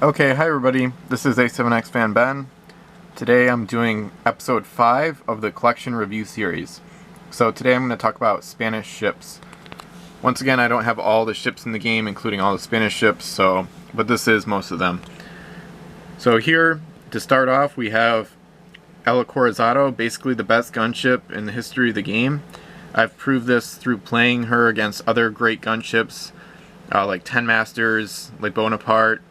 Okay, hi everybody, this is A7X Fan Ben. Today I'm doing episode 5 of the collection review series. So today I'm going to talk about Spanish ships. Once again, I don't have all the ships in the game, including all the Spanish ships, but this is most of them. So here, to start off, we have Liqueur Zotto, basically the best gunship in the history of the game. I've proved this through playing her against other great gunships, like Ten Masters, like Bonaparte.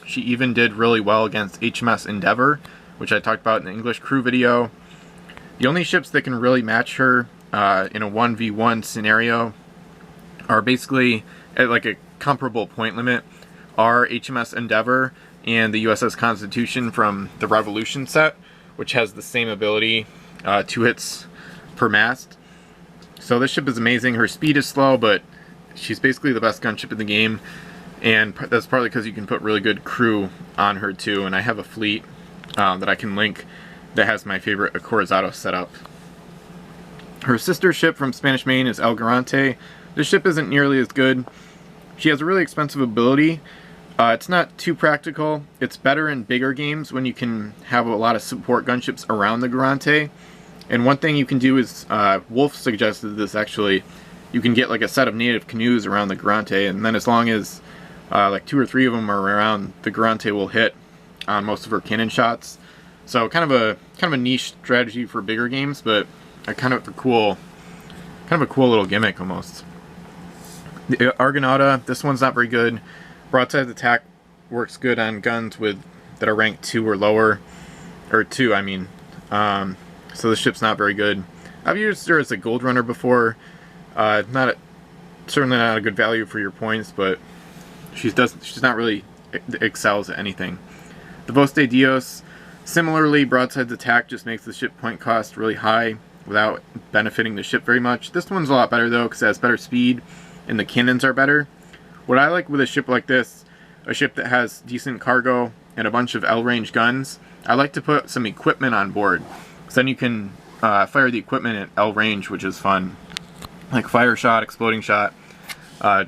She even did really well against HMS Endeavor, which I talked about in the English crew video. The only ships that can really match her in a 1v1 scenario are basically at like a comparable point limit are HMS Endeavor and the USS Constitution from the Revolution set, which has the same ability, 2 hits per mast. So this ship is amazing. Her speed is slow, but she's basically the best gunship in the game. And that's partly because you can put really good crew on her too, and I have a fleet that I can link that has my favorite Liqueur Zotto setup. Her sister ship from Spanish Main is El Garaje. This ship isn't nearly as good. She has a really expensive ability. It's not too practical. It's better in bigger games when you can have a lot of support gunships around the Garaje. And one thing you can do is, Wolf suggested this actually, you can get like a set of native canoes around the Garaje, and then as long as like 2 or 3 of them are around, the Garaje will hit on most of her cannon shots. So kind of a niche strategy for bigger games, but kind of a cool little gimmick almost. The Argonaut, this one's not very good. Broadside attack works good on guns that are ranked 2 or lower, or 2 I mean. So the ship's not very good. I've used her as a gold runner before. Certainly not a good value for your points, but she's not really excels at anything. The Voz de Dios, similarly, broadside's attack just makes the ship point cost really high without benefiting the ship very much. This one's a lot better though because it has better speed and the cannons are better. What I like with a ship like this, a ship that has decent cargo and a bunch of L-range guns, I like to put some equipment on board. Because then you can fire the equipment at L-range, which is fun. Like fire shot, exploding shot,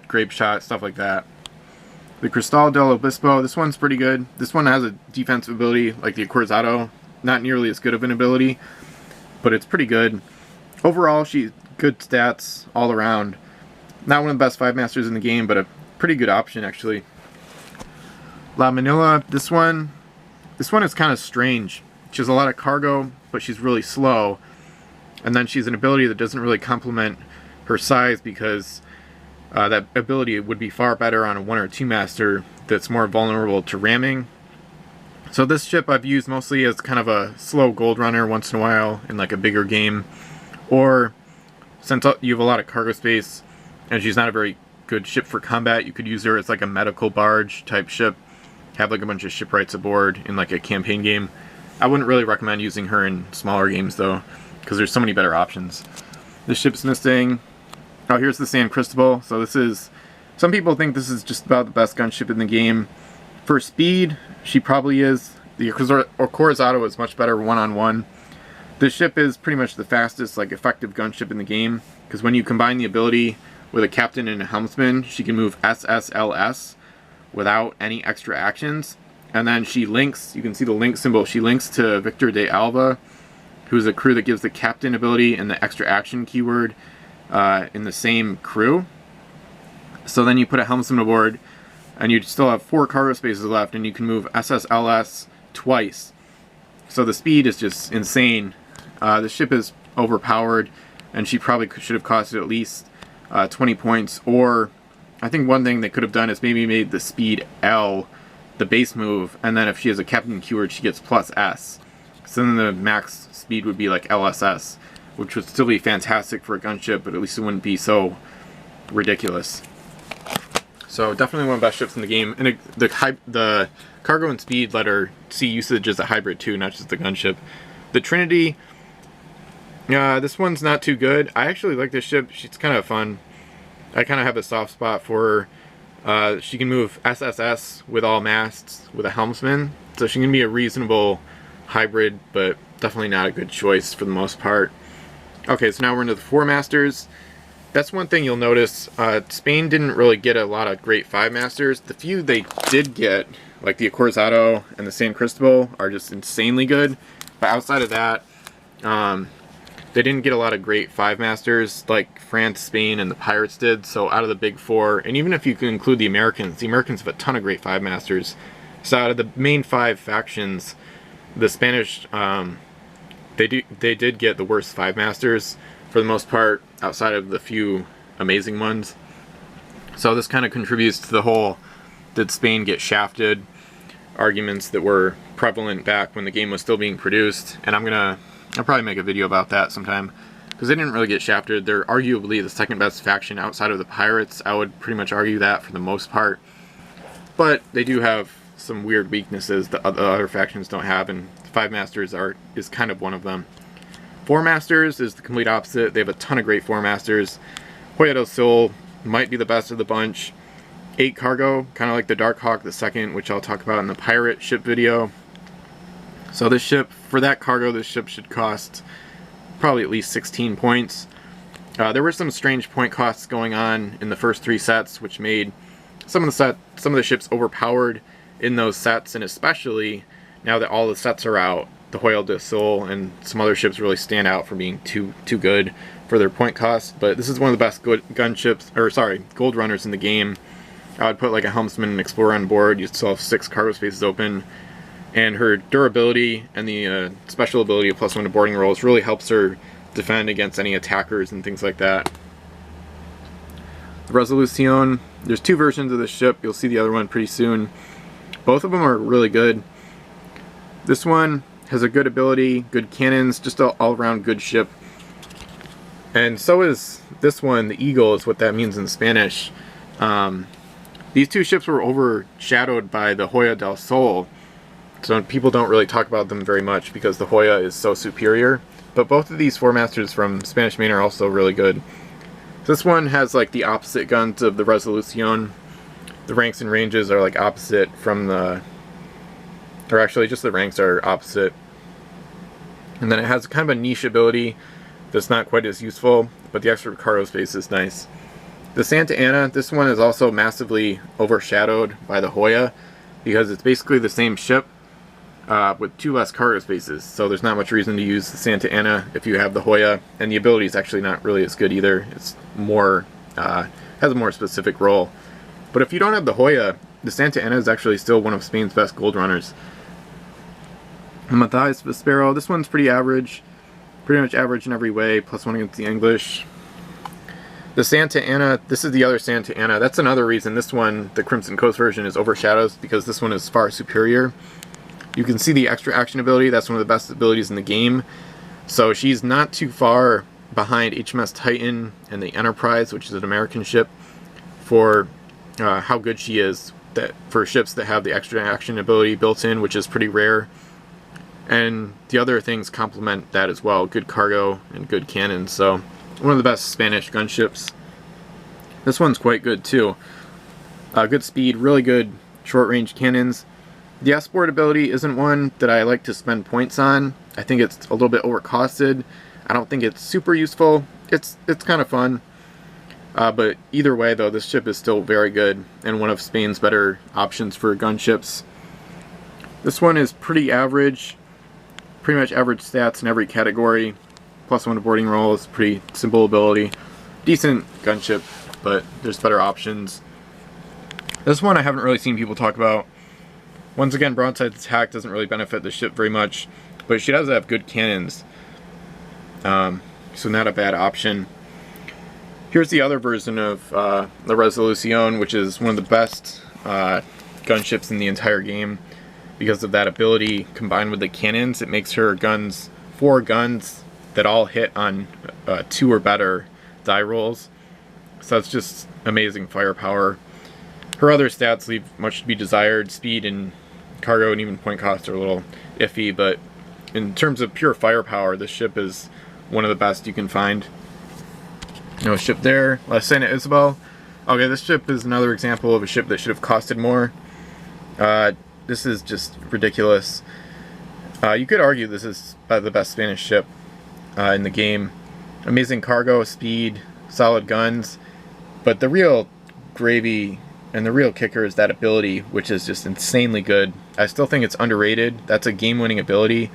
grape shot, stuff like that. The Cristal Del Obispo, this one's pretty good. This one has a defensive ability like the Liqueur Zotto. Not nearly as good of an ability, but it's pretty good. Overall, she's good stats all around. Not one of the best 5 masters in the game, but a pretty good option actually. La Manila, this one is kind of strange. She has a lot of cargo, but she's really slow. And then she's an ability that doesn't really complement her size because that ability would be far better on a 1 or 2 master that's more vulnerable to ramming. So this ship I've used mostly as kind of a slow gold runner once in a while in like a bigger game. Or since you have a lot of cargo space and she's not a very good ship for combat, you could use her as like a medical barge type ship. Have like a bunch of shipwrights aboard in like a campaign game. I wouldn't really recommend using her in smaller games though, because there's so many better options. This ship's missing. Oh, here's the San Cristobal. So some people think this is just about the best gunship in the game. For speed, she probably is. The Liqueur Zotto is much better one-on-one. This ship is pretty much the fastest, like, effective gunship in the game, because when you combine the ability with a captain and a helmsman, she can move SSLS without any extra actions. And then she links, you can see the link symbol, she links to Victor de Alva, who's a crew that gives the captain ability and the extra action keyword in the same crew. So then you put a helmsman aboard and you still have 4 cargo spaces left and you can move SSLS twice. So the speed is just insane. The ship is overpowered and she probably should have costed at least 20 points. Or I think one thing they could have done is maybe made the speed L the base move, and then if she has a captain keyword she gets plus S. So then the max speed would be like LSS, which would still be fantastic for a gunship, but at least it wouldn't be so ridiculous. So definitely one of the best ships in the game. And the cargo and speed let her see usage as a hybrid too, not just the gunship. The Trinity, this one's not too good. I actually like this ship. She's kind of fun. I kind of have a soft spot for her. She can move SSS with all masts with a helmsman, so she can be a reasonable hybrid, but definitely not a good choice for the most part. Okay, so now we're into the 4 masters. That's one thing you'll notice. Spain didn't really get a lot of great 5 masters. The few they did get, like the Liqueur Zotto and the San Cristobal, are just insanely good. But outside of that, they didn't get a lot of great 5 masters like France, Spain, and the Pirates did. So out of the big 4, and even if you can include the Americans have a ton of great 5 masters. So out of the main 5 factions, the Spanish, they did get the worst 5 masters for the most part, outside of the few amazing ones. So this kind of contributes to the whole "did Spain get shafted" arguments that were prevalent back when the game was still being produced. And I'll probably make a video about that sometime, because they didn't really get shafted. They're arguably the second best faction outside of the Pirates. I would pretty much argue that for the most part. But they do have some weird weaknesses that other factions don't have, and 5 masters is kind of one of them. 4 masters is the complete opposite. They have a ton of great 4 masters. Hoya del Sol might be the best of the bunch. 8 cargo, kind of like the Dark Hawk II, which I'll talk about in the pirate ship video. So this ship, for that cargo, this ship should cost probably at least 16 points. There were some strange point costs going on in the first 3 sets, which made some of the ships overpowered in those sets, and especially now that all the sets are out, the Hoya del Sol and some other ships really stand out for being too good for their point cost. But this is one of the best gold runners in the game. I would put like a helmsman and explorer on board. You still have 6 cargo spaces open, and her durability and the special ability of +1 to boarding rolls really helps her defend against any attackers and things like that. The Resolucion, there's 2 versions of this ship. You'll see the other one pretty soon. Both of them are really good. This one has a good ability, good cannons, just an all-around good ship. And so is this one. The Eagle is what that means in Spanish. These 2 ships were overshadowed by the Hoya del Sol, so people don't really talk about them very much because the Hoya is so superior. But both of these 4 masters from Spanish Main are also really good. This one has like the opposite guns of the Resolucion. The ranks and ranges are like opposite from the... or actually just the ranks are opposite. And then it has kind of a niche ability that's not quite as useful, but the extra cargo space is nice. The Santa Ana, this one is also massively overshadowed by the Hoya because it's basically the same ship with 2 less cargo spaces. So there's not much reason to use the Santa Ana if you have the Hoya, and the ability is actually not really as good either. It's more, has a more specific role. But if you don't have the Hoya, the Santa Ana is actually still one of Spain's best gold runners. The Matthias Vespero, this one's pretty average. Pretty much average in every way, +1 against the English. The Santa Ana, this is the other Santa Ana. That's another reason this one, the Crimson Coast version, is overshadowed, because this one is far superior. You can see the extra action ability. That's one of the best abilities in the game. So she's not too far behind HMS Titan and the Enterprise, which is an American ship, for how good she is for ships that have the extra action ability built in, which is pretty rare. And the other things complement that as well. Good cargo and good cannons. So one of the best Spanish gunships. This one's quite good too. Good speed, really good short-range cannons. The escort ability isn't one that I like to spend points on. I think it's a little bit overcosted. I don't think it's super useful. It's kind of fun. But either way though, this ship is still very good and one of Spain's better options for gunships. This one is pretty average. Pretty much average stats in every category. +1 to boarding rolls, pretty simple ability. Decent gunship, but there's better options. This one I haven't really seen people talk about. Once again, broadside attack doesn't really benefit the ship very much, but she does have good cannons. So not a bad option. Here's the other version of the Resolucion, which is one of the best gunships in the entire game. Because of that ability combined with the cannons, it makes her guns 4 guns that all hit on 2 or better die rolls. So that's just amazing firepower. Her other stats leave much to be desired. Speed and cargo and even point cost are a little iffy, but in terms of pure firepower, this ship is one of the best you can find. No ship there. La Santa Isabel. Okay, this ship is another example of a ship that should have costed more. This is just ridiculous. You could argue this is the best Spanish ship in the game. Amazing cargo, speed, solid guns, but the real gravy and the real kicker is that ability, which is just insanely good. I still think it's underrated. That's a game-winning ability.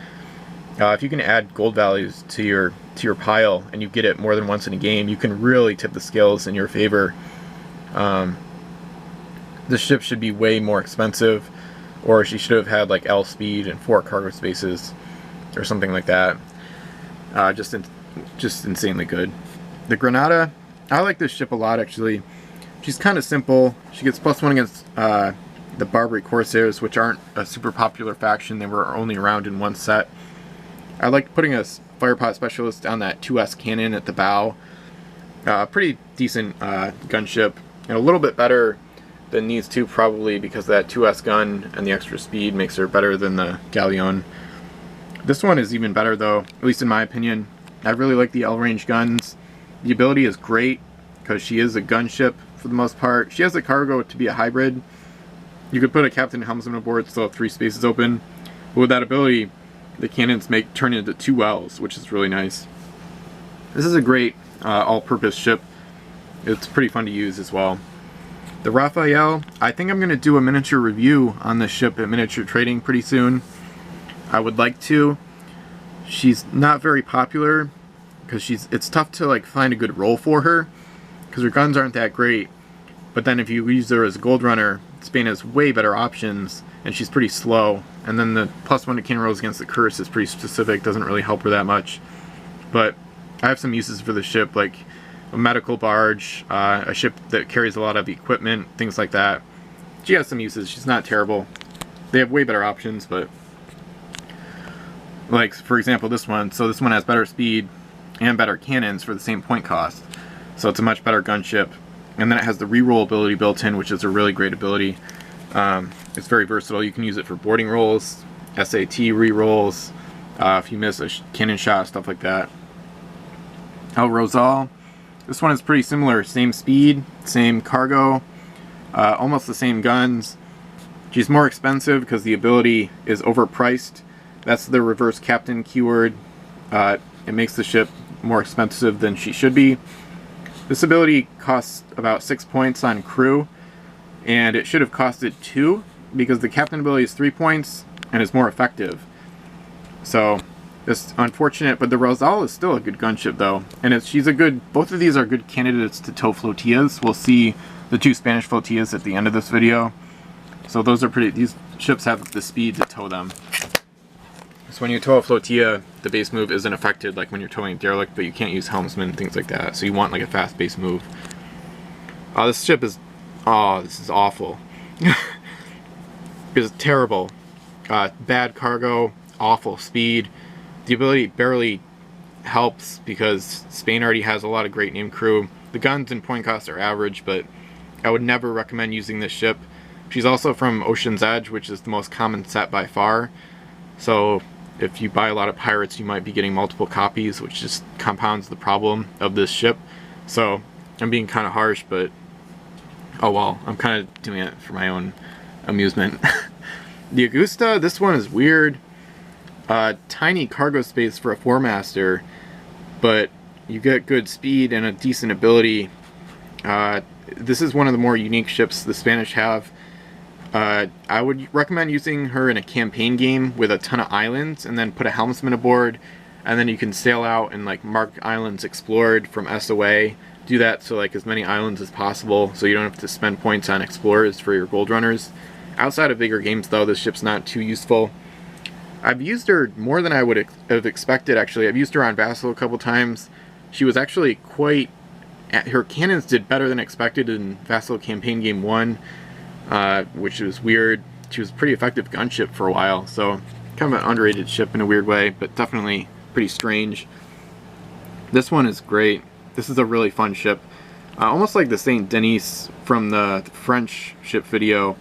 If you can add gold values to your pile and you get it more than once in a game, you can really tip the scales in your favor. This ship should be way more expensive, or she should have had like L speed and 4 cargo spaces or something like that. Just insanely good. The Grenada, I like this ship a lot actually. She's kind of simple. She gets +1 against the Barbary Corsairs, which aren't a super popular faction. They were only around in one set. I like putting a firepot specialist on that 2S cannon at the bow. Pretty decent gunship, and a little bit better than these two probably because that 2S gun and the extra speed makes her better than the Galleon. This one is even better though, at least in my opinion. I really like the L-range guns. The ability is great because she is a gunship for the most part. She has the cargo to be a hybrid. You could put a captain and helmsman aboard, still have 3 spaces open. But with that ability, the cannons turn into 2 Ls, which is really nice. This is a great all-purpose ship. It's pretty fun to use as well. The Raphael, I think I'm going to do a miniature review on this ship at Miniature Trading pretty soon. I would like to. She's not very popular because it's tough to like find a good role for her because her guns aren't that great. But then if you use her as a gold runner, Spain has way better options, and she's pretty slow. And then the +1 to cannon rolls against the curse is pretty specific, doesn't really help her that much. But I have some uses for the ship, like a medical barge, a ship that carries a lot of equipment, things like that. She has some uses. She's not terrible. They have way better options, but like for example this one. So this one has better speed and better cannons for the same point cost. So it's a much better gunship. And then it has the reroll ability built in, which is a really great ability. It's very versatile. You can use it for boarding rolls, SAT rerolls, if you miss a cannon shot, stuff like that. Rosal. This one is pretty similar. Same speed, same cargo, almost the same guns. She's more expensive because the ability is overpriced. That's the reverse captain keyword. It makes the ship more expensive than she should be. This ability costs about 6 points on crew, and it should have costed 2 because the captain ability is 3 points and is more effective. So it's unfortunate, but the Rosal is still a good gunship though, and she's a good. Both of these are good candidates to tow flotillas. We'll see the 2 Spanish flotillas at the end of this video. So those are pretty. These ships have the speed to tow them. So when you tow a flotilla, the base move isn't affected like when you're towing a derelict, but you can't use helmsman and things like that. So you want like a fast base move. This ship is, this is awful. It's terrible. Bad cargo, awful speed. The ability barely helps because Spain already has a lot of great name crew. The guns and point costs are average, but I would never recommend using this ship. She's also from Ocean's Edge, which is the most common set by far. So if you buy a lot of pirates, you might be getting multiple copies, which just compounds the problem of this ship. So I'm being kind of harsh, but oh well, I'm kind of doing it for my own amusement. The Agusta, this one is weird. Tiny cargo space for a 4-master, but you get good speed and a decent ability. This is one of the more unique ships the Spanish have. I would recommend using her in a campaign game with a ton of islands, and then put a helmsman aboard, and then you can sail out and like mark islands explored from SOA. Do that so like as many islands as possible, so you don't have to spend points on explorers for your gold runners. Outside of bigger games though, this ship's not too useful. I've used her more than I would have expected actually. I've used her on Vassal a couple times. She was actually quite... Her cannons did better than expected in Vassal Campaign Game 1. Which was weird. She was a pretty effective gunship for a while, so kind of an underrated ship in a weird way, but definitely pretty strange. This one is great. This is a really fun ship. Almost like the Saint Denis from the French ship video.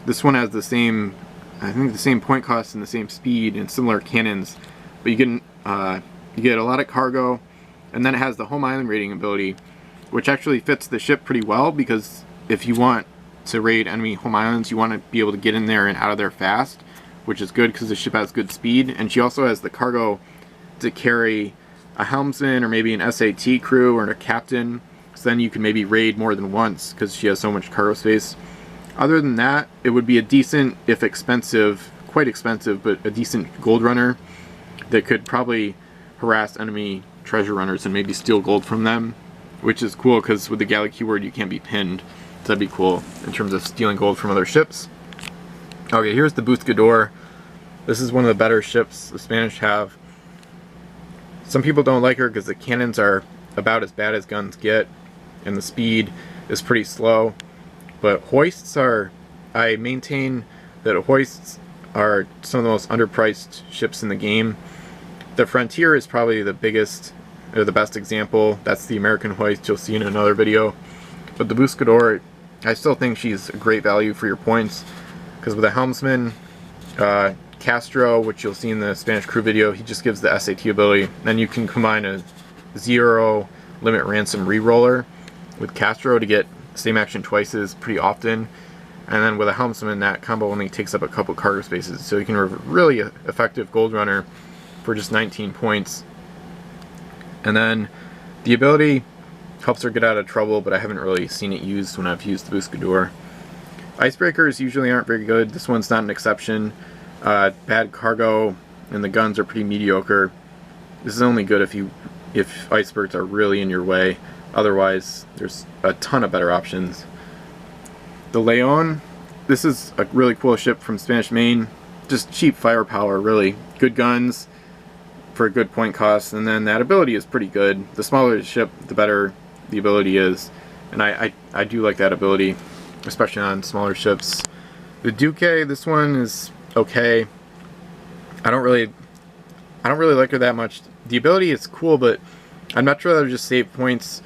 This one has the same, I think the same point cost and the same speed and similar cannons, but you get a lot of cargo, and then it has the home island raiding ability, which actually fits the ship pretty well because if you want to raid enemy home islands, you want to be able to get in there and out of there fast, which is good because the ship has good speed. And she also has the cargo to carry a helmsman or maybe an SAT crew or a captain because then you can maybe raid more than once because she has so much cargo space. Other than that, it would be a decent, if expensive, quite expensive, but a decent gold runner that could probably harass enemy treasure runners and maybe steal gold from them, which is cool because with the galley keyword you can't be pinned. So that'd be cool in terms of stealing gold from other ships. Okay, here's the Buscador. This is one of the better ships the Spanish have. Some people don't like her because the cannons are about as bad as guns get, and the speed is pretty slow. But hoists are, I maintain that hoists are some of the most underpriced ships in the game. The Frontier is probably the biggest, or the best example. That's the American hoist you'll see in another video. But the Buscador, I still think she's a great value for your points, because with a helmsman, Castro, which you'll see in the Spanish crew video, he just gives the SAT ability. Then you can combine a 0 limit ransom reroller with Castro to get same action twice as pretty often. And then with a helmsman, that combo only takes up a couple cargo spaces. So you can have a really effective gold runner for just 19 points. And then the ability helps her get out of trouble, but I haven't really seen it used when I've used the Buscador. Icebreakers usually aren't very good. This one's not an exception. Bad cargo and the guns are pretty mediocre. This is only good if icebergs are really in your way. Otherwise, there's a ton of better options. The Leon, this is a really cool ship from Spanish Main. Just cheap firepower, really. Good guns for a good point cost, and then that ability is pretty good. The smaller the ship, the better the ability is. And I do like that ability, especially on smaller ships. The Duque, this one is okay. I don't really like her that much. The ability is cool, but I'd much rather just save points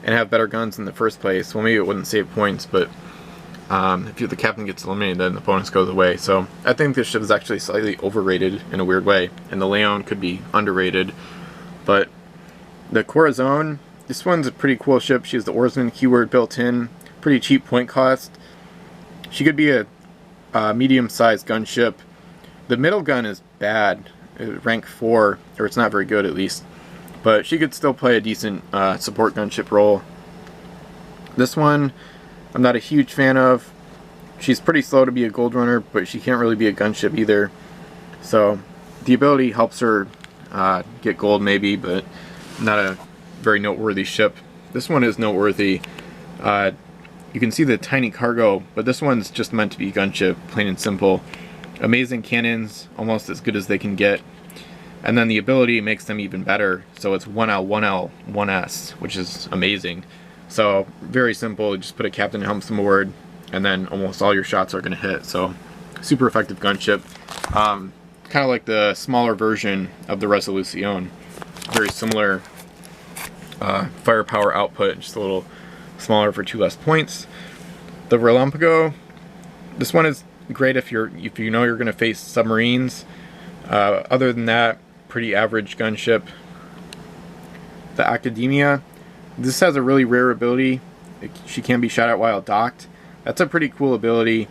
and have better guns in the first place. Well, maybe it wouldn't save points, but if the captain gets eliminated, then the bonus goes away. So I think this ship is actually slightly overrated in a weird way, and the Leon could be underrated. But the Corazon, this one's a pretty cool ship. She has the oarsman keyword built in, pretty cheap point cost. She could be a medium-sized gunship. The middle gun is bad, rank 4, or it's not very good at least, but she could still play a decent support gunship role. This one I'm not a huge fan of. She's pretty slow to be a gold runner, but she can't really be a gunship either. So the ability helps her get gold maybe, but not a very noteworthy ship. This one is noteworthy. You can see the tiny cargo, but this one's just meant to be gunship, plain and simple. Amazing cannons, almost as good as they can get. And then the ability makes them even better. So it's 1L, 1L, 1S, which is amazing. So very simple, just put a captain helmsman board, and then almost all your shots are going to hit. So super effective gunship. Kind of like the smaller version of the Resolucion. Very similar firepower output, just a little smaller for 2 less points. The Relámpago, this one is great if you know you're going to face submarines. Other than that, pretty average gunship. The Academia, this has a really rare ability. She can be shot at while docked. That's a pretty cool ability,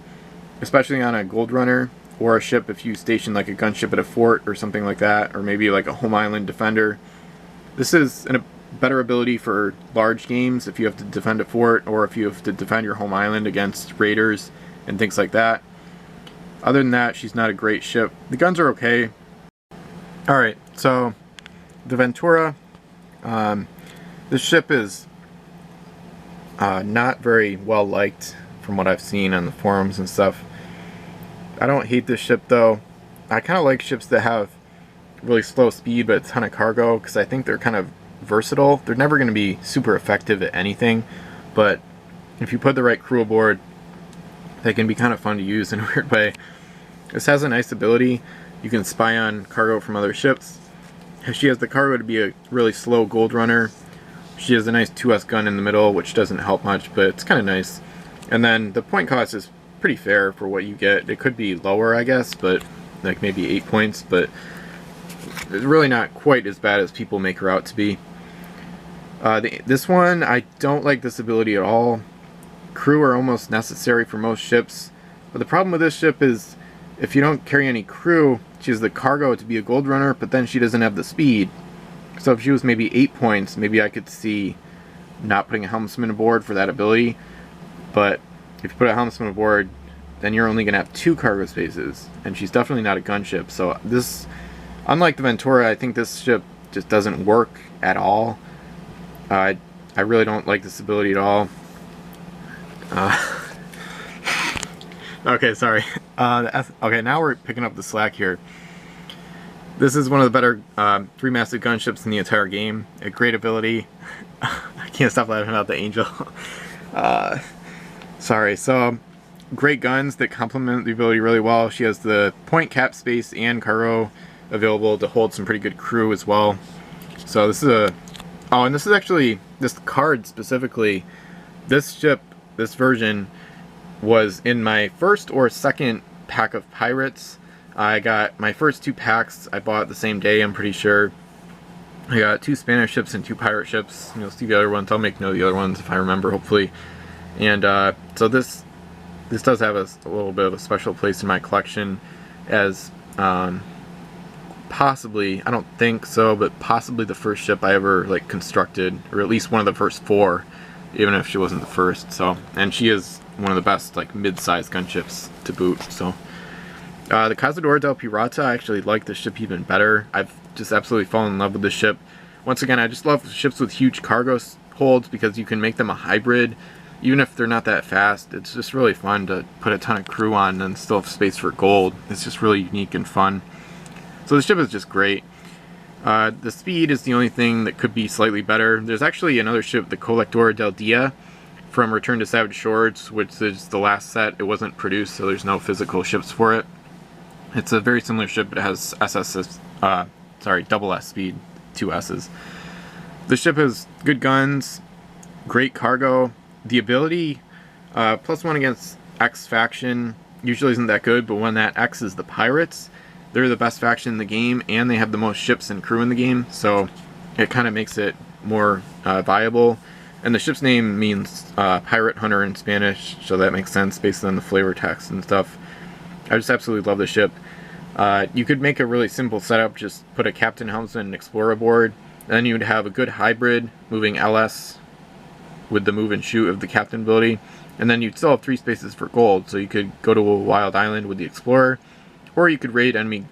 especially on a gold runner or a ship if you station like a gunship at a fort or something like that, or maybe like a home island defender. This is a better ability for large games if you have to defend a fort or if you have to defend your home island against raiders and things like that. Other than that, she's not a great ship. The guns are okay. Alright, so the Ventura. This ship is not very well liked from what I've seen on the forums and stuff. I don't hate this ship though. I kind of like ships that have really slow speed but a ton of cargo, because I think they're kind of versatile. They're never going to be super effective at anything, but if you put the right crew aboard, they can be kind of fun to use in a weird way. This has a nice ability. You can spy on cargo from other ships. She has the cargo to be a really slow gold runner. She has a nice 2S gun in the middle, which doesn't help much, but it's kind of nice. And then the point cost is pretty fair for what you get. It could be lower, I guess, but like maybe 8 points, but it's really not quite as bad as people make her out to be. This one, I don't like this ability at all. Crew are almost necessary for most ships, but the problem with this ship is if you don't carry any crew, she has the cargo to be a gold runner, but then she doesn't have the speed. So if she was maybe 8 points, maybe I could see not putting a helmsman aboard for that ability. But if you put a helmsman aboard, then you're only going to have 2 cargo spaces, and she's definitely not a gunship. So this, unlike the Ventura, I think this ship just doesn't work at all. I really don't like this ability at all. Okay, sorry. Okay, now we're picking up the slack here. This is one of the better 3-masted gunships in the entire game. A great ability. I can't stop laughing about the Angel. Sorry. So, great guns that complement the ability really well. She has the point cap space and cargo available to hold some pretty good crew as well. So this is a... Oh, and this is actually... This card specifically, this ship, this version, was in my first or second pack of pirates. I got my first 2 packs I bought the same day, I'm pretty sure. I got 2 Spanish ships and 2 pirate ships. You'll see the other ones. I'll make note of the other ones if I remember, hopefully. And so this does have a little bit of a special place in my collection as possibly, I don't think so, but possibly the first ship I ever like constructed, or at least one of the first 4, even if she wasn't the first. So, and she is one of the best like mid-sized gunships to boot. So the Cazador Del Pirata, I actually like this ship even better. I've just absolutely fallen in love with this ship. Once again, I just love ships with huge cargo holds because you can make them a hybrid. Even if they're not that fast, it's just really fun to put a ton of crew on and still have space for gold. It's just really unique and fun. So the ship is just great. The speed is the only thing that could be slightly better. There's actually another ship, the Colector del Dia, from Return to Savage Shores, which is the last set. It wasn't produced, so there's no physical ships for it. It's a very similar ship, but it has double S speed, 2 S's. The ship has good guns, great cargo. The ability, +1 against X faction, usually isn't that good, but when that X is the pirates, they're the best faction in the game, and they have the most ships and crew in the game, so it kind of makes it more viable. And the ship's name means pirate hunter in Spanish, so that makes sense based on the flavor text and stuff. I just absolutely love the ship. You could make a really simple setup, just put a captain, helmsman, and explorer aboard, and then you would have a good hybrid moving LS with the move and shoot of the captain ability, and then you'd still have 3 spaces for gold, so you could go to a wild island with the explorer, or you could raid enemy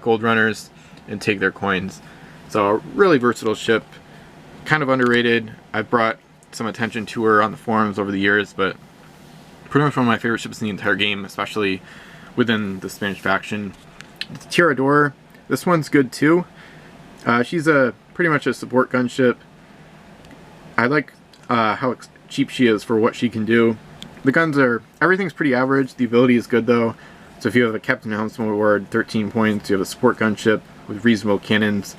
gold runners and take their coins. So a really versatile ship, kind of underrated. I've brought some attention to her on the forums over the years, but pretty much one of my favorite ships in the entire game, especially within the Spanish faction. The Teredor, this one's good too. She's pretty much a support gunship. I like how cheap she is for what she can do. The guns everything's pretty average. The ability is good though. So if you have a captain helmsman award, 13 points, you have a support gunship with reasonable cannons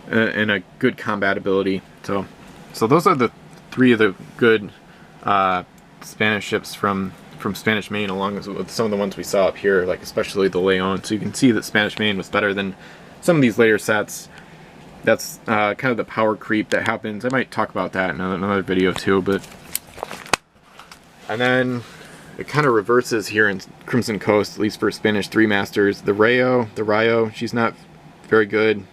and a good combat ability. So those are the 3 of the good Spanish ships from Spanish Main, along with some of the ones we saw up here, like especially the Leon. So you can see that Spanish Main was better than some of these later sets. That's kind of the power creep that happens. I might talk about that in another video too, and then it kind of reverses here in Crimson Coast, at least for Spanish 3 Masters. The Rayo, she's not very good.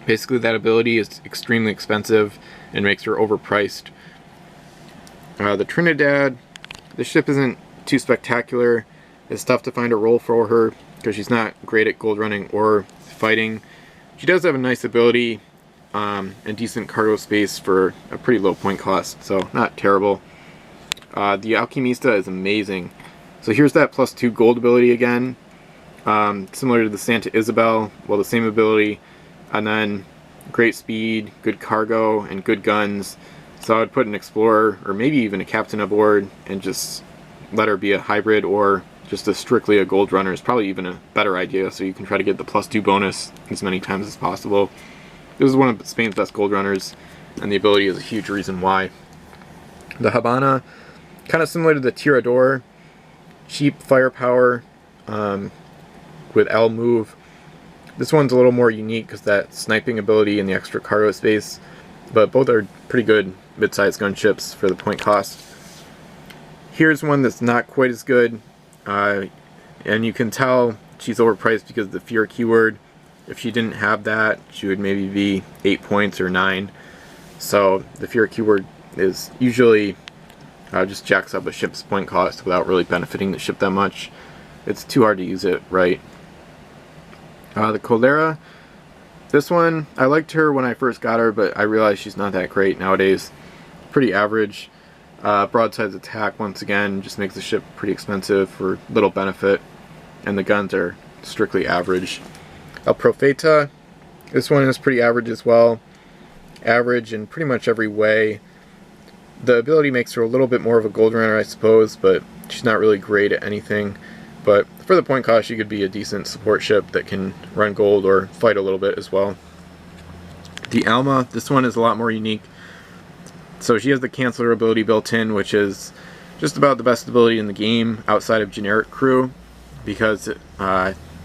Basically that ability is extremely expensive and makes her overpriced. The Trinidad, the ship isn't too spectacular. It's tough to find a role for her because she's not great at gold running or fighting. She does have a nice ability and decent cargo space for a pretty low point cost, so not terrible. The Alquimista is amazing. So here's that +2 gold ability again, similar to the Santa Isabel, well, the same ability, and then great speed, good cargo, and good guns. So I would put an explorer or maybe even a captain aboard and just let her be a hybrid, or just strictly a gold runner is probably even a better idea, so you can try to get the +2 bonus as many times as possible. This is one of Spain's best gold runners, and the ability is a huge reason why. The Habana, kind of similar to the Teredor, cheap firepower with L move. This one's a little more unique because that sniping ability and the extra cargo space, but both are pretty good mid-sized gunships for the point cost. Here's one that's not quite as good, and you can tell she's overpriced because of the fear keyword. If she didn't have that, she would maybe be 8 points or 9. So the fear keyword is usually just jacks up a ship's point cost without really benefiting the ship that much. It's too hard to use it right. The Caldera, this one, I liked her when I first got her, but I realized she's not that great nowadays. Pretty average. Broadside's attack, once again, just makes the ship pretty expensive for little benefit, and the guns are strictly average. El Profeta, this one is pretty average as well. Average in pretty much every way. The ability makes her a little bit more of a gold runner, I suppose, but she's not really great at anything. But for the point cost, she could be a decent support ship that can run gold or fight a little bit as well. The Alma, this one is a lot more unique. So she has the Canceller ability built in, which is just about the best ability in the game outside of generic crew, because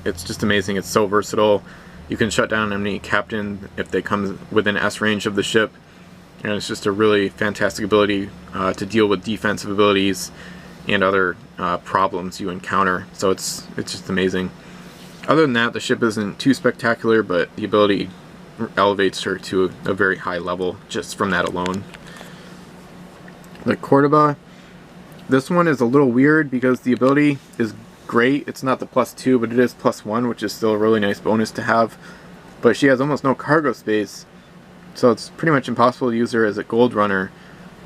it's just amazing. It's so versatile. You can shut down any captain if they come within S range of the ship, and it's just a really fantastic ability to deal with defensive abilities and other problems you encounter. So it's just amazing. Other than that, the ship isn't too spectacular, but the ability elevates her to a very high level just from that alone. The Cordoba, this one is a little weird because the ability is great. It's not the +2, but it is +1, which is still a really nice bonus to have. But she has almost no cargo space, so it's pretty much impossible to use her as a gold runner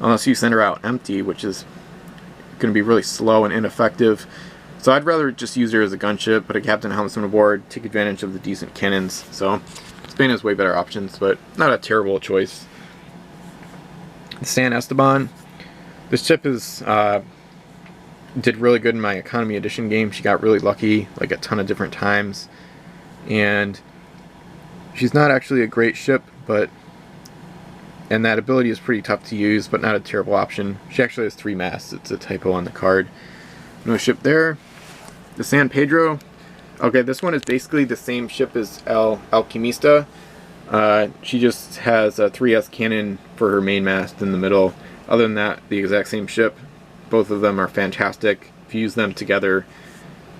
unless you send her out empty, which is going to be really slow and ineffective. So I'd rather just use her as a gunship, put a captain helmsman aboard, take advantage of the decent cannons. So Spain has way better options, but not a terrible choice. The San Esteban, this ship is did really good in my economy edition game. She got really lucky like a ton of different times, and she's not actually a great ship, and that ability is pretty tough to use, but not a terrible option. She actually has 3 masts. It's a typo on the card. No ship there. The San Pedro, okay, this one is basically the same ship as El Alquimista. She just has a 3S cannon for her main mast in the middle. Other than that, the exact same ship. Both of them are fantastic. If you use them together,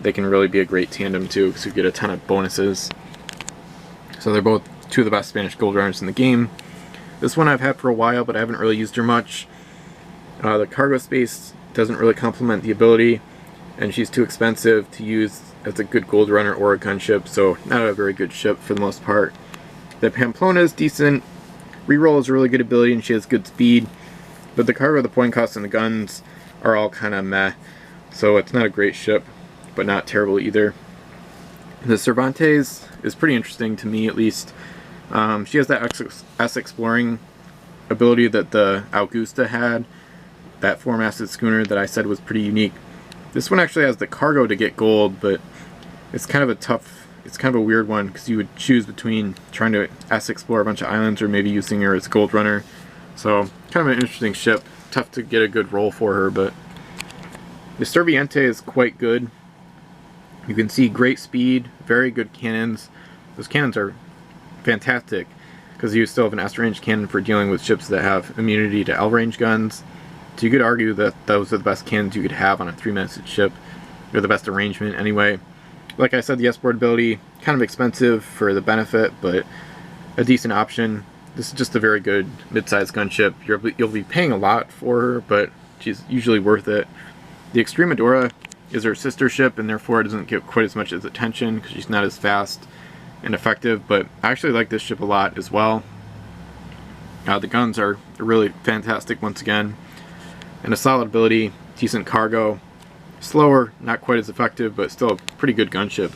they can really be a great tandem too, because you get a ton of bonuses. So they're both 2 of the best Spanish gold runners in the game. This one I've had for a while, but I haven't really used her much. The cargo space doesn't really complement the ability, and she's too expensive to use as a good gold runner or a gunship, so not a very good ship for the most part. The Pamplona is decent. Reroll is a really good ability, and she has good speed. But the cargo, the point costs, and the guns are all kind of meh. So it's not a great ship, but not terrible either. The Cervantes is pretty interesting to me, at least. She has that S exploring ability that the Agusta had, that 4-masted schooner that I said was pretty unique. This one actually has the cargo to get gold, but it's kind of a weird one, because you would choose between trying to S explore a bunch of islands or maybe using her as a gold runner. So kind of an interesting ship. Tough to get a good roll for her, but the Serviente is quite good. You can see great speed, very good cannons. Those cannons are fantastic because you still have an S-range cannon for dealing with ships that have immunity to L-range guns. So you could argue that those are the best cannons you could have on a 3-masted ship. They're the best arrangement anyway. Like I said, the S-board ability, kind of expensive for the benefit, but a decent option. This is just a very good mid-sized gunship. You'll be paying a lot for her, but she's usually worth it. The Extremadura is her sister ship, and therefore it doesn't get quite as much attention because she's not as fast and effective, but I actually like this ship a lot as well. The guns are really fantastic once again, and a solid ability, decent cargo. Slower, not quite as effective, but still a pretty good gunship.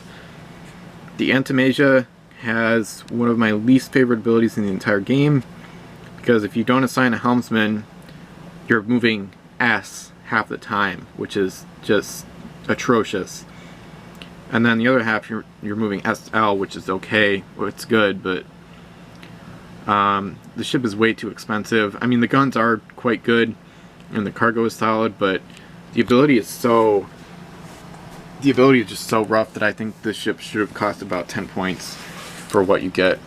The Antimasia has one of my least favorite abilities in the entire game, because if you don't assign a helmsman, you're moving S half the time, which is just atrocious. And then the other half you're moving SL, which is okay, it's good, but the ship is way too expensive. I mean, the guns are quite good and the cargo is solid, but the ability is just so rough that I think this ship should have cost about 10 points for what you get.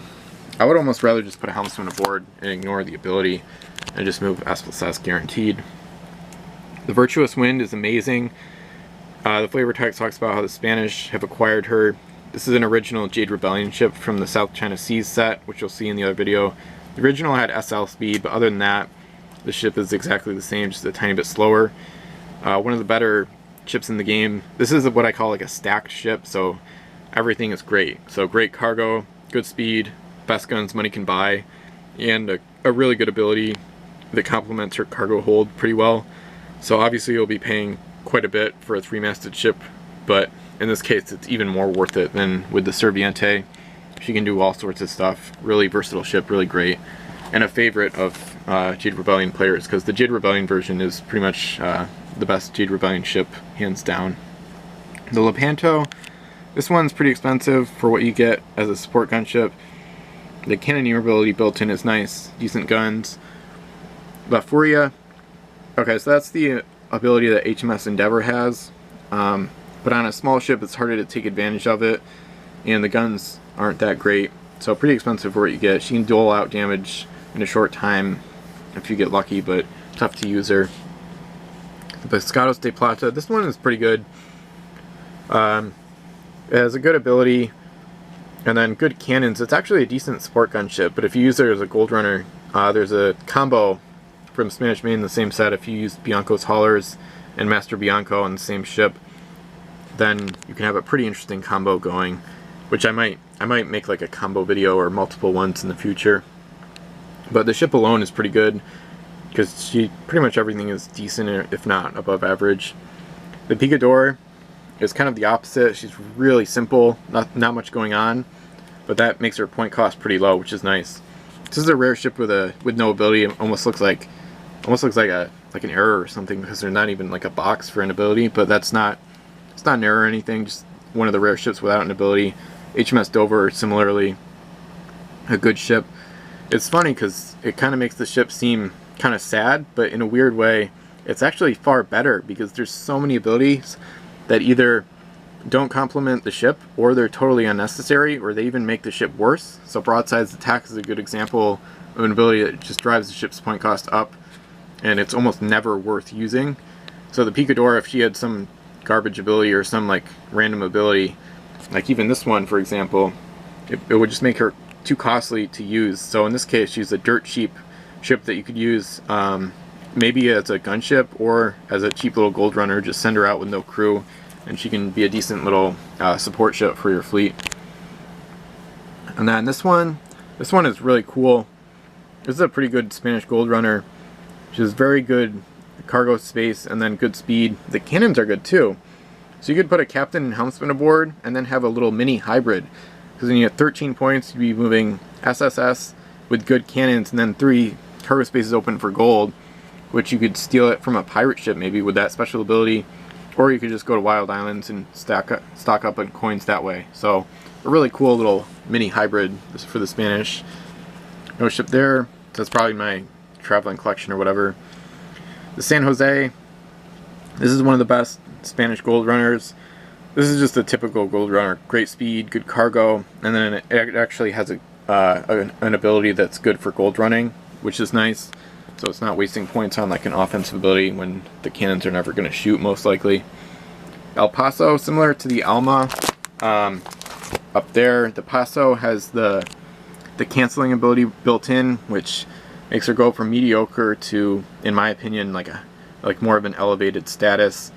I would almost rather just put a helmsman aboard and ignore the ability and just move S+S guaranteed. The Virtuous Wind is amazing. The flavor text talks about how the Spanish have acquired her. This is an original Jade Rebellion ship from the South China Seas set, which you'll see in the other video. The original had SL speed, but other than that, the ship is exactly the same, just a tiny bit slower. One of the better ships in the game. This is what I call like a stacked ship, so everything is great. So great cargo, good speed, best guns money can buy, and a really good ability that complements her cargo hold pretty well. So obviously you'll be paying quite a bit for a 3-masted ship, but in this case it's even more worth it than with the Serviente. She can do all sorts of stuff. Really versatile ship, really great, and a favorite of Jade Rebellion players, because the Jade Rebellion version is pretty much the best Jade Rebellion ship, hands down. The Lepanto, this one's pretty expensive for what you get as a support gunship. The cannoneer ability built in is nice, decent guns. La Furia, okay, so that's the ability that HMS Endeavor has, but on a small ship it's harder to take advantage of it, and the guns aren't that great, so pretty expensive for what you get. She can dole out damage in a short time if you get lucky, but tough to use her. The Scotus De Plata, this one is pretty good. It has a good ability, and then good cannons. It's actually a decent support gunship, but if you use her as a gold runner, there's a combo from Spanish Main in the same set. If you use Bianco's haulers and Master Bianco on the same ship, then you can have a pretty interesting combo going, which I might make like a combo video or multiple ones in the future. But the ship alone is pretty good, because pretty much everything is decent, if not above average. The Picador is kind of the opposite. She's really simple, not much going on, but that makes her point cost pretty low, which is nice. This is a rare ship with no ability. It almost looks like an error or something, because there's not even like a box for an ability, but it's not an error or anything, just one of the rare ships without an ability. HMS Dover, similarly, a good ship. It's funny because it kind of makes the ship seem kind of sad, but in a weird way it's actually far better, because there's so many abilities that either don't complement the ship, or they're totally unnecessary, or they even make the ship worse. So Broadside's Attack is a good example of an ability that just drives the ship's point cost up, and it's almost never worth using. So the Picador, if she had some garbage ability or some like random ability, like even this one for example, it would just make her too costly to use. So in this case she's a dirt cheap ship that you could use maybe as a gunship or as a cheap little gold runner. Just send her out with no crew and she can be a decent little support ship for your fleet. And then this one is really cool. This is a pretty good Spanish gold runner. She has very good cargo space and then good speed. The cannons are good too. So you could put a captain and helmsman aboard and then have a little mini hybrid. Because when you get 13 points, you'd be moving SSS with good cannons and then 3 cargo spaces open for gold, which you could steal it from a pirate ship maybe with that special ability. Or you could just go to Wild Islands and stock up on coins that way. So a really cool little mini hybrid for the Spanish. No ship there. That's probably my traveling collection or whatever. The San Jose. This is one of the best Spanish gold runners. This is just a typical gold runner. Great speed, good cargo, and then it actually has an ability that's good for gold running, which is nice. So it's not wasting points on like an offensive ability when the cannons are never going to shoot, most likely. El Paso, similar to the Alma, up there. The Paso has the canceling ability built in, which makes her go from mediocre to, in my opinion, like more of an elevated status.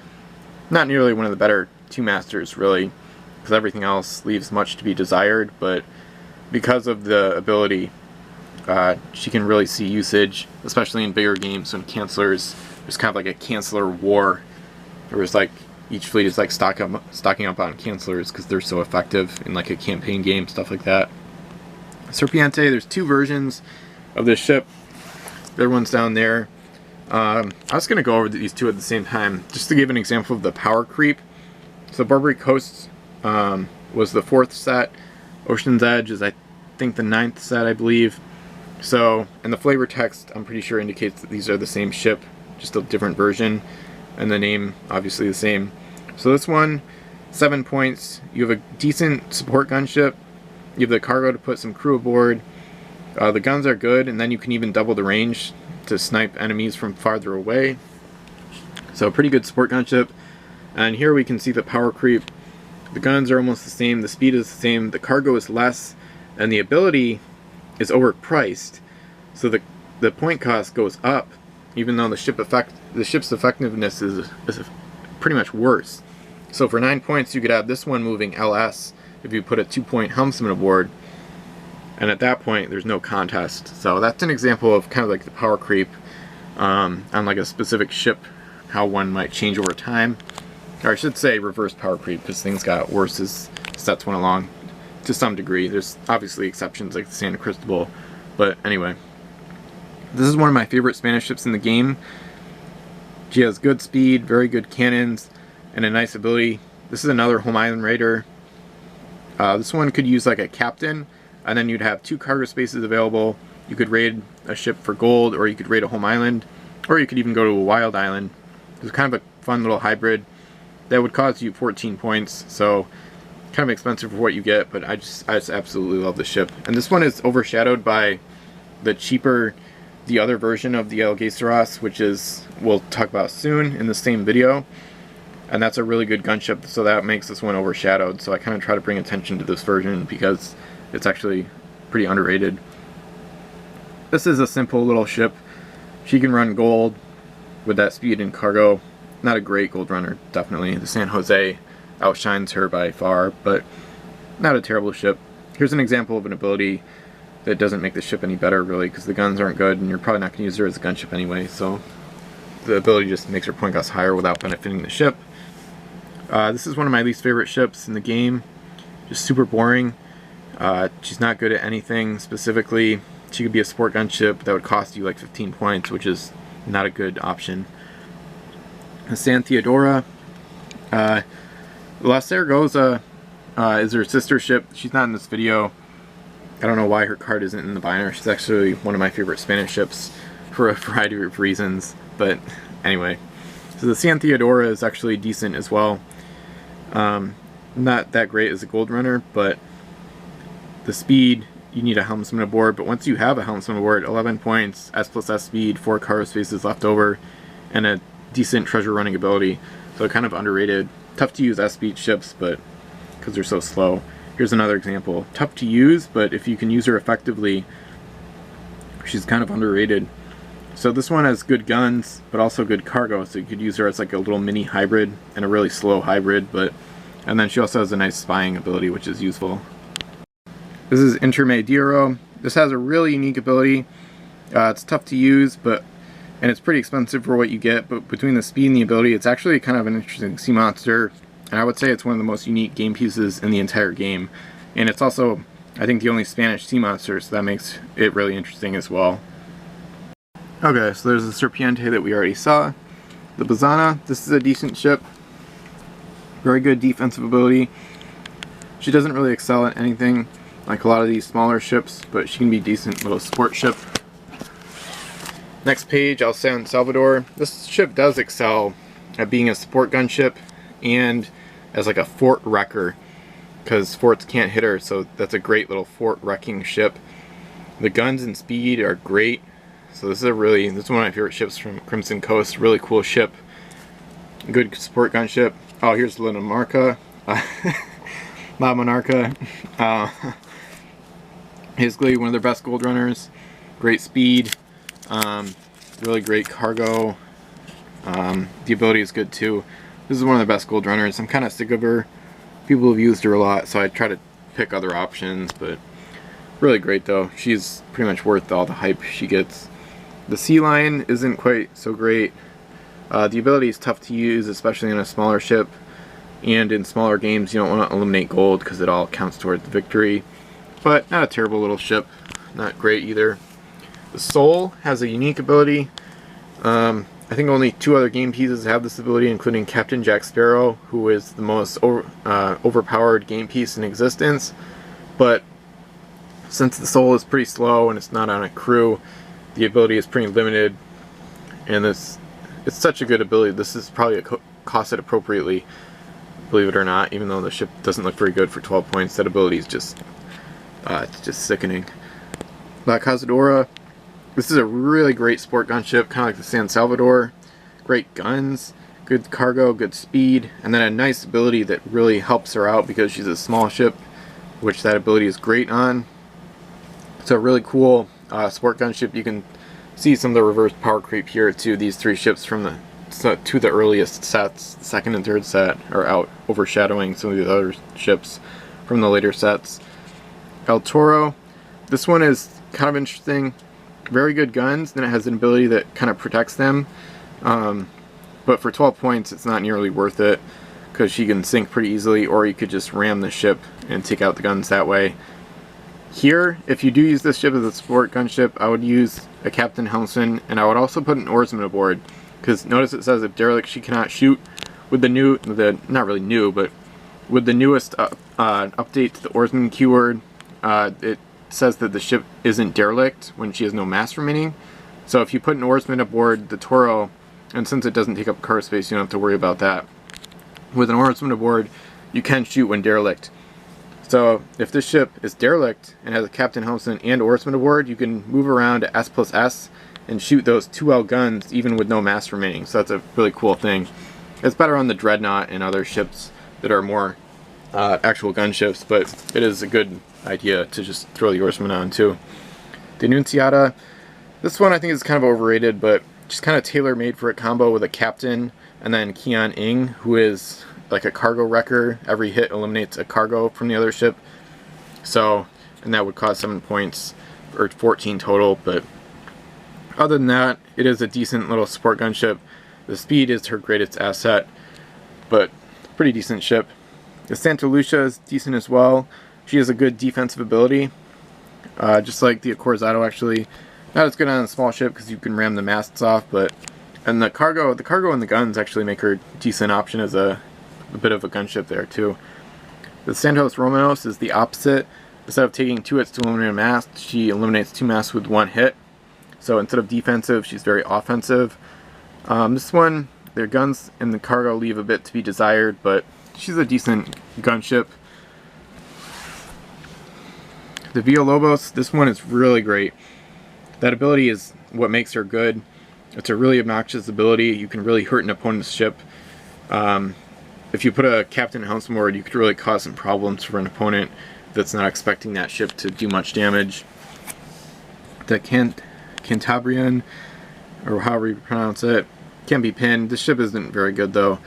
Not nearly one of the better 2-masters, really, because everything else leaves much to be desired, but because of the ability, she can really see usage, especially in bigger games when cancelers, there's kind of like a canceller war, where it's like each fleet is like stocking up on cancelers because they're so effective in like a campaign game, stuff like that. Serpiente, there's 2 versions of this ship. The other one's down there. I was going to go over these 2 at the same time, just to give an example of the power creep. So Barbary Coast was the 4th set. Ocean's Edge is, I think, the 9th set, I believe. So, and the flavor text, I'm pretty sure, indicates that these are the same ship, just a different version, and the name, obviously, the same. So this one, 7 points. You have a decent support gunship. You have the cargo to put some crew aboard. The guns are good, and then you can even double the range to snipe enemies from farther away. So pretty good support gunship. And here we can see the power creep. The guns are almost the same, the speed is the same, the cargo is less, and the ability is overpriced. So the point cost goes up, even though the ship's effectiveness is pretty much worse. So for 9 points, you could have this one moving LS if you put a 2-point helmsman aboard, and at that point there's no contest. So that's an example of kind of like the power creep on like a specific ship, how one might change over time. Or I should say reverse power creep, because things got worse as sets went along to some degree. There's obviously exceptions like the Sandra Cristobal, but anyway. This is one of my favorite Spanish ships in the game. She has good speed, very good cannons, and a nice ability. This is another home island raider. This one could use like a captain, and then you'd have 2 cargo spaces available. You could raid a ship for gold, or you could raid a home island, or you could even go to a wild island. It's kind of a fun little hybrid that would cost you 14 points, so kind of expensive for what you get, but I just absolutely love the ship. And this one is overshadowed by the other version of the Yogi Strasse, which is, we'll talk about soon in the same video. And that's a really good gunship, so that makes this one overshadowed. So I kind of try to bring attention to this version because it's actually pretty underrated. This is a simple little ship. She can run gold with that speed and cargo. Not a great gold runner, definitely. The San Jose outshines her by far, but not a terrible ship. Here's an example of an ability that doesn't make the ship any better, really, because the guns aren't good, and you're probably not going to use her as a gunship anyway, so the ability just makes her point cost higher without benefiting the ship. This is one of my least favorite ships in the game. Just super boring. She's not good at anything specifically. She could be a sport gunship that would cost you like 15 points, which is not a good option. San Theodora. La Zaragoza is her sister ship. She's not in this video. I don't know why her card isn't in the binder. She's actually one of my favorite Spanish ships for a variety of reasons. But anyway, so the San Theodora is actually decent as well. Not that great as a gold runner, but the speed, you need a helmsman aboard. But once you have a helmsman aboard, 11 points, S plus S speed, 4 cargo spaces left over, and a decent treasure running ability. So kind of underrated. Tough to use S speed ships, but because they're so slow. Here's another example. Tough to use, but if you can use her effectively, she's kind of underrated. So this one has good guns, but also good cargo, so you could use her as like a little mini hybrid and a really slow hybrid, and then she also has a nice spying ability, which is useful. This is Intermediero. This has a really unique ability. It's tough to use, and it's pretty expensive for what you get, but between the speed and the ability, it's actually kind of an interesting sea monster. And I would say it's one of the most unique game pieces in the entire game. And it's also, I think, the only Spanish sea monster, so that makes it really interesting as well. Okay, so there's the Serpiente that we already saw. The Bazana, this is a decent ship. Very good defensive ability. She doesn't really excel at anything like a lot of these smaller ships, but she can be a decent little sport ship. Next page, El San Salvador. This ship does excel at being a sport gunship and as like a fort wrecker, because forts can't hit her, so that's a great little fort wrecking ship. The guns and speed are great, so this is one of my favorite ships from Crimson Coast. Really cool ship, good sport gunship. Oh, here's La Monarca. La Monarca. Basically one of their best gold runners. Great speed, really great cargo. The ability is good too. This is one of the best gold runners. I'm kind of sick of her. People have used her a lot, so I try to pick other options, but really great though. She's pretty much worth all the hype she gets. The Sea Lion isn't quite so great. The ability is tough to use, especially in a smaller ship, and in smaller games you don't want to eliminate gold because it all counts towards the victory. But not a terrible little ship. Not great either. The Soul has a unique ability. I think only 2 other game pieces have this ability, including Captain Jack Sparrow, who is the most overpowered game piece in existence. But since the Soul is pretty slow and it's not on a crew, the ability is pretty limited. And it's such a good ability. This is probably cost it appropriately, believe it or not. Even though the ship doesn't look very good for 12 points, that ability is just it's just sickening. La Cazadora. This is a really great sport gunship, kind of like the San Salvador. Great guns, good cargo, good speed, and then a nice ability that really helps her out because she's a small ship, which that ability is great on. It's a really cool sport gunship. You can see some of the reverse power creep here to these three ships from the to the earliest sets. The second and third set are out overshadowing some of the other ships from the later sets. El Toro, this one is kind of interesting. Very good guns, then it has an ability that kind of protects them. But for 12 points, it's not nearly worth it, because she can sink pretty easily, or you could just ram the ship and take out the guns that way. Here, if you do use this ship as a support gunship, I would use a captain helmsman, and I would also put an oarsman aboard, because notice it says if derelict she cannot shoot. With not really new, but with the newest update to the oarsman keyword, it says that the ship isn't derelict when she has no mast remaining. So if you put an oarsman aboard the Toro, and since it doesn't take up car space, you don't have to worry about that. With an oarsman aboard, you can shoot when derelict. So if this ship is derelict and has a captain helmsman and oarsman aboard, you can move around to S+S and shoot those 2L guns even with no mast remaining. So that's a really cool thing. It's better on the Dreadnought and other ships that are more actual gunships, but it is a good idea to just throw the oarsman on too. The Annunciata, this one I think is kind of overrated, but just kind of tailor-made for a combo with a captain and then Keon Ing, who is like a cargo wrecker. Every hit eliminates a cargo from the other ship. So, and that would cost 7 points, or 14 total, but other than that, it is a decent little support gunship. The speed is her greatest asset, but pretty decent ship. The Santa Lucia is decent as well. She has a good defensive ability, just like the Liqueur Zotto actually. Not as good on a small ship because you can ram the masts off, but and the cargo and the guns actually make her a decent option as a bit of a gunship there too. The Sandra Romance is the opposite. Instead of taking 2 hits to eliminate a mast, she eliminates 2 masts with 1 hit. So instead of defensive, she's very offensive. This one, their guns and the cargo leave a bit to be desired, but she's a decent gunship. The Villalobos, this one is really great. That ability is what makes her good. It's a really obnoxious ability. You can really hurt an opponent's ship. If you put a captain helmsman aboard, you could really cause some problems for an opponent that's not expecting that ship to do much damage. The Cantabrian, or however you pronounce it, can be pinned. This ship isn't very good though.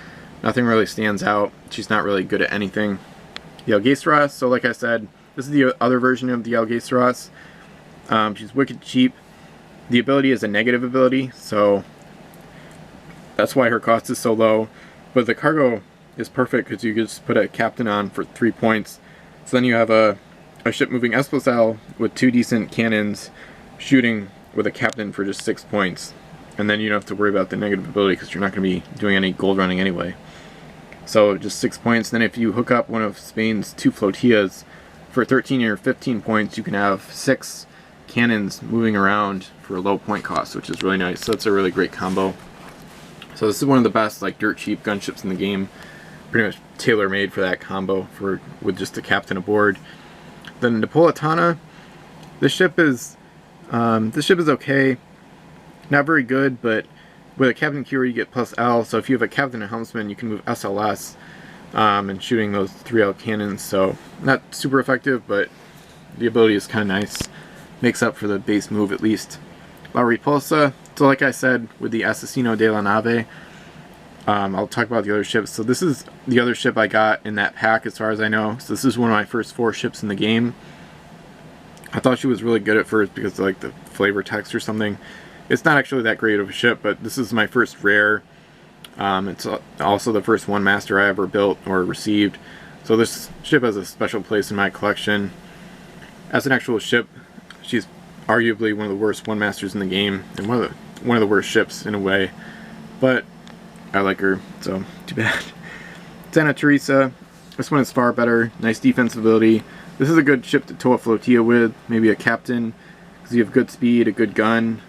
Nothing really stands out. She's not really good at anything. The Yogi Strasse, so like I said, this is the other version of the Yogi Strasse. She's wicked cheap. The ability is a negative ability, so that's why her cost is so low. But the cargo is perfect because you just put a captain on for 3 points. So then you have a ship moving S+L with 2 decent cannons shooting with a captain for just 6 points. And then you don't have to worry about the negative ability because you're not going to be doing any gold running anyway. So just 6 points. Then if you hook up one of Spain's 2 flotillas for 13 or 15 points, you can have 6 cannons moving around for a low point cost, which is really nice. So that's a really great combo. So this is one of the best like dirt cheap gunships in the game. Pretty much tailor made for that combo with just the captain aboard. The Napolitana, this ship is okay. Not very good, but with a captain keyword you get +L. So if you have a captain and helmsman, you can move SLS and shooting those 3L cannons. So not super effective, but the ability is kind of nice. Makes up for the base move at least. La Repulsa, so like I said with the Asesino de la Nave, I'll talk about the other ships. So this is the other ship I got in that pack as far as I know. So this is one of my first 4 ships in the game. I thought she was really good at first because of like the flavor text or something. It's not actually that great of a ship, but this is my first rare. It's also the first one master I ever built or received. So this ship has a special place in my collection. As an actual ship, she's arguably one of the worst one masters in the game, and one of the worst ships in a way. But I like her, so too bad. Santa Teresa, this one is far better. Nice defensive ability. This is a good ship to tow a flotilla with, maybe a captain, because you have good speed, a good gun,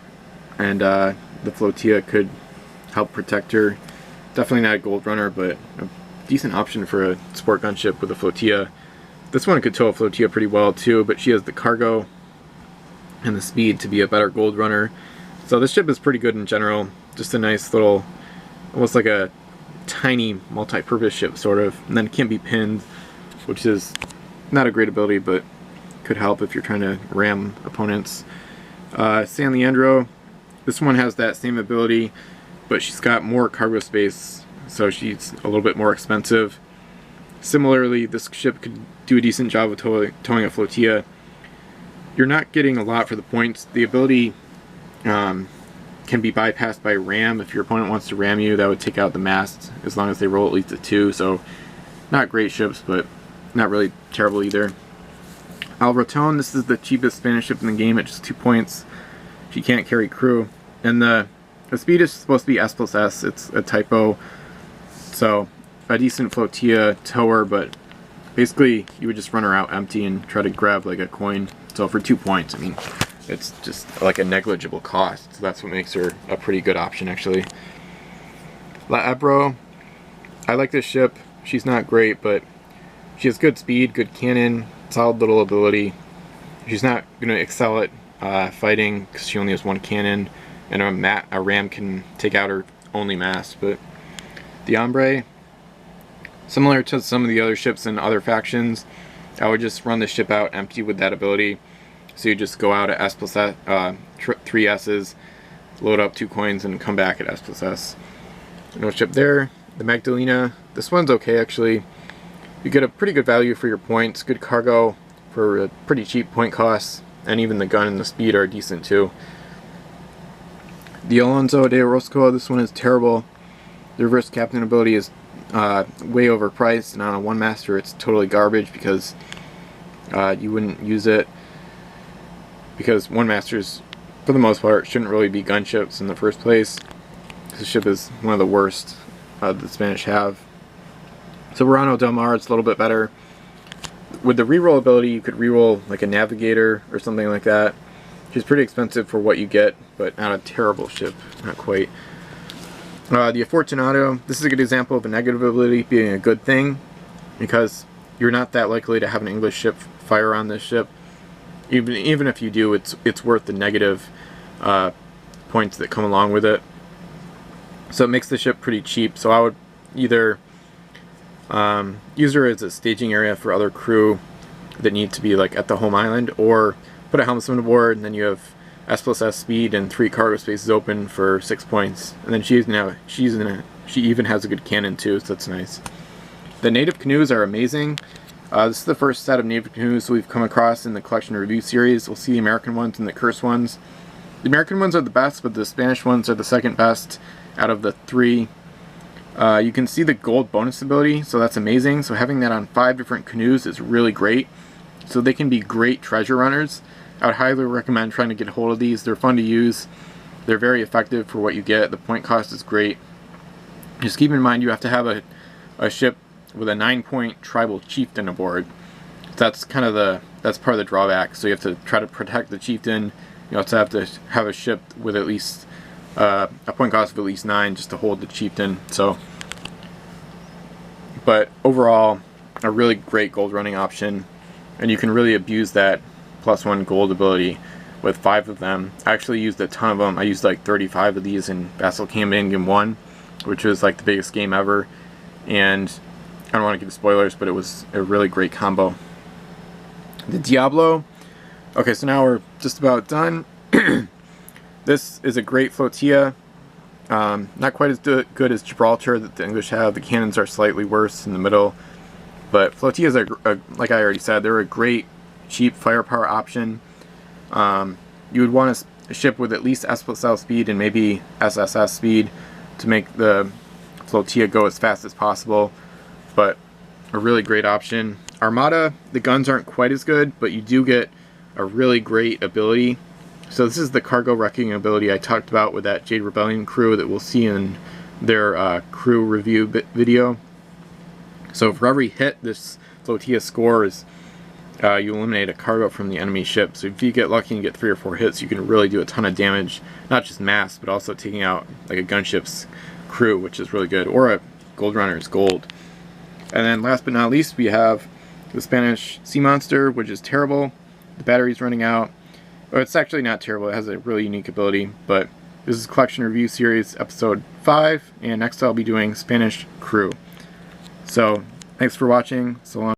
and the flotilla could help protect her. Definitely not a gold runner, but a decent option for a sport gunship with a flotilla. This one could tow a flotilla pretty well too, but she has the cargo and the speed to be a better gold runner. So this ship is pretty good in general. Just a nice little, almost like a tiny multi-purpose ship sort of. And then it can be pinned, which is not a great ability, but could help if you're trying to ram opponents. San Leandro, This one has that same ability, but she's got more cargo space, so she's a little bit more expensive. Similarly, this ship could do a decent job of towing a flotilla. You're not getting a lot for the points. The ability can be bypassed by ram. If your opponent wants to ram you, that would take out the mast as long as they roll at least a 2. So not great ships, but not really terrible either. El Raton, this is the cheapest Spanish ship in the game at just 2 points. She can't carry crew. And the speed is supposed to be S+S. It's a typo. So a decent flotilla tower, but basically you would just run her out empty and try to grab like a coin. So for 2 points, I mean, it's just like a negligible cost. So that's what makes her a pretty good option, actually. La Ebro, I like this ship. She's not great, but she has good speed, good cannon, solid little ability. She's not going to excel at fighting because she only has 1 cannon, and a ram can take out her only mast. But the Hombre, similar to some of the other ships in other factions, I would just run the ship out empty with that ability. So you just go out at S+S, 3 S's, load up 2 coins, and come back at S+S. No ship there. The Magdalena, this one's okay actually. You get a pretty good value for your points, good cargo for a pretty cheap point cost, and even the gun and the speed are decent too. The Alonso de Orozco, this one is terrible. The reverse captain ability is way overpriced, and on a 1 master it's totally garbage because you wouldn't use it, because 1 masters for the most part shouldn't really be gunships in the first place. This ship is one of the worst the Spanish have. So Verano Del Mar, it's a little bit better. With the reroll ability, you could reroll like a navigator or something like that. She's pretty expensive for what you get, but not a terrible ship, not quite. The Afortunato, this is a good example of a negative ability being a good thing, because you're not that likely to have an English ship fire on this ship. Even if you do, it's worth the negative points that come along with it. So it makes the ship pretty cheap. So I would either use her as a staging area for other crew that need to be like at the home island, or put a helmsman aboard, and then you have S+S speed and 3 cargo spaces open for 6 points. And then she even has a good cannon too, so that's nice. The native canoes are amazing. This is the first set of native canoes we've come across in the collection review series. We'll see the American ones and the curse ones. The American ones are the best, but the Spanish ones are the second best out of the 3. You can see the gold bonus ability, so that's amazing. So having that on 5 different canoes is really great. So they can be great treasure runners. I would highly recommend trying to get a hold of these. They're fun to use. They're very effective for what you get. The point cost is great. Just keep in mind you have to have a ship with a 9-point tribal chieftain aboard. That's kind of that's part of the drawback. So you have to try to protect the chieftain. You also have to have a ship with at least a point cost of at least 9 just to hold the chieftain. So, but overall, a really great gold running option, and you can really abuse that +1 gold ability with 5 of them. I actually used a ton of them. I used like 35 of these in Vassal Campaign Game 1, which was like the biggest game ever, and I don't want to give spoilers, but it was a really great combo. The Diablo, okay, so now we're just about done. This is a great flotilla. Not quite as good as Gibraltar that the English have. The cannons are slightly worse in the middle, but flotillas are, like I already said, they're a great cheap firepower option. You would want a ship with at least S+L speed and maybe SSS speed to make the flotilla go as fast as possible, but a really great option. Armada, the guns aren't quite as good, but you do get a really great ability. So this is the cargo wrecking ability I talked about with that Jade Rebellion crew that we'll see in their crew review video. So for every hit this flotilla scores, you eliminate a cargo from the enemy ship. So if you get lucky and get 3 or 4 hits, you can really do a ton of damage, not just mass, but also taking out like a gunship's crew, which is really good, or a gold runner's gold. And then last but not least, we have the Spanish Sea Monster, which is terrible. The battery's running out. Oh, it's actually not terrible. It has a really unique ability, but this is Collection Review Series episode 5, and next I'll be doing Spanish Crew. So, thanks for watching. So long.